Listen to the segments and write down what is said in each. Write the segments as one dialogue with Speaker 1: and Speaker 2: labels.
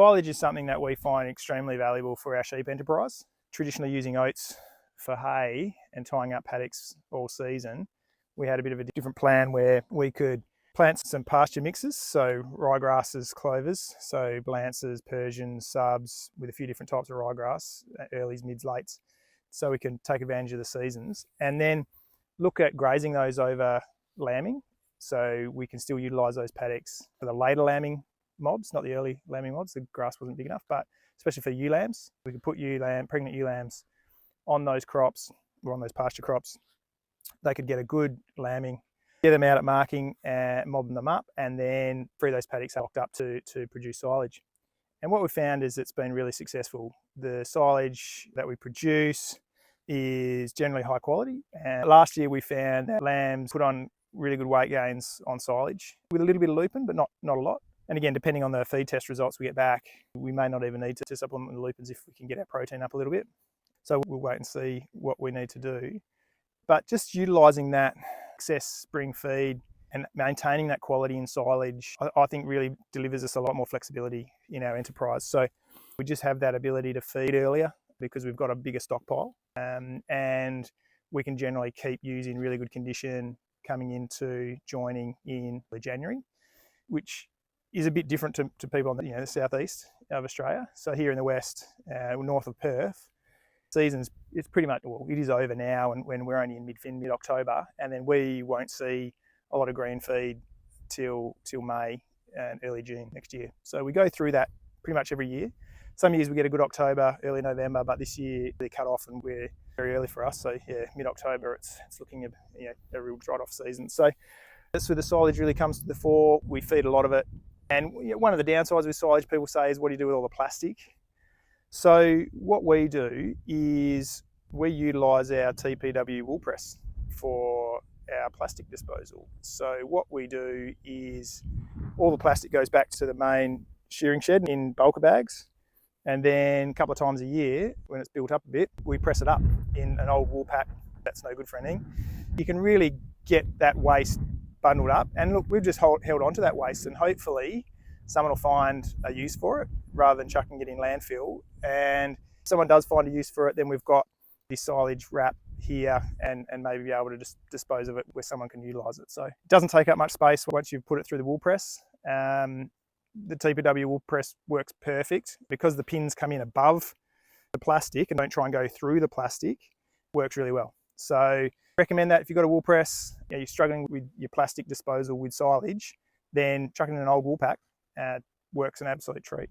Speaker 1: silage is something that we find extremely valuable for our sheep enterprise. Traditionally using oats for hay and tying up paddocks all season, we had a bit of a different plan where we could plant some pasture mixes, so ryegrasses, clovers, so Blances, Persians, Subs, with a few different types of ryegrass, earlies, mids, lates, so we can take advantage of the seasons. And then look at grazing those over lambing, so we can still utilise those paddocks for the later lambing mobs, not the early lambing mobs. The grass wasn't big enough, but especially for ewe lambs, we could put pregnant ewe lambs on those crops or on those pasture crops. They could get a good lambing, get them out at marking and mob them up, and then free those paddocks locked up to produce silage. And what we found is it's been really successful. The silage that we produce is generally high quality. And last year we found that lambs put on really good weight gains on silage with a little bit of lupin, but not a lot. And again, depending on the feed test results we get back, we may not even need to supplement the lupins if we can get our protein up a little bit. So we'll wait and see what we need to do. But just utilising that excess spring feed and maintaining that quality in silage, I think really delivers us a lot more flexibility in our enterprise. So we just have that ability to feed earlier because we've got a bigger stockpile, and we can generally keep ewes in really good condition coming into joining in January, which is a bit different to people on the southeast of Australia. So here in the west, north of Perth, season's it's pretty much, well, it is over now, and when we're only in mid-October, and then we won't see a lot of green feed till May and early June next year. So we go through that pretty much every year. Some years we get a good October, early November, but this year they cut off and we're very early for us. So yeah, mid-October it's looking a real dried off season. So that's where the silage really comes to the fore. We feed a lot of it. And one of the downsides with silage, people say, is what do you do with all the plastic? So what we do is we utilise our TPW wool press for our plastic disposal. So what we do is all the plastic goes back to the main shearing shed in bulker bags, and then a couple of times a year, when it's built up a bit, we press it up in an old wool pack that's no good for anything. You can really get that waste bundled up, and look, we've just held on to that waste, and hopefully someone will find a use for it rather than chucking it in landfill. And if someone does find a use for it, then we've got this silage wrap here and maybe be able to just dispose of it where someone can utilise it. So it doesn't take up much space once you've put it through the wool press. The TPW wool press works perfect because the pins come in above the plastic and don't try and go through the plastic. Works really well. So recommend that if you've got a wool press, you're struggling with your plastic disposal with silage, then chucking in an old wool pack works an absolute treat.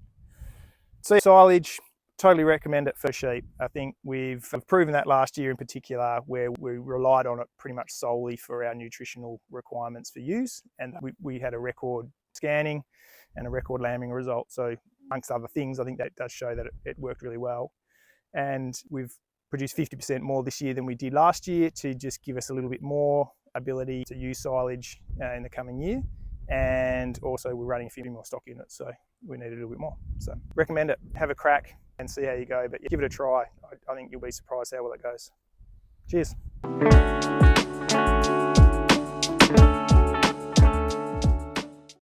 Speaker 1: So silage, totally recommend it for sheep. I think we've proven that last year in particular, where we relied on it pretty much solely for our nutritional requirements for ewes, and we had a record scanning and a record lambing result. So amongst other things, I think that does show that it worked really well. And we've produced 50% more this year than we did last year to just give us a little bit more ability to use silage in the coming year. And also we're running a few more stock units, so we need a little bit more. So recommend it. Have a crack and see how you go, but give it a try. I think you'll be surprised how well it goes. Cheers.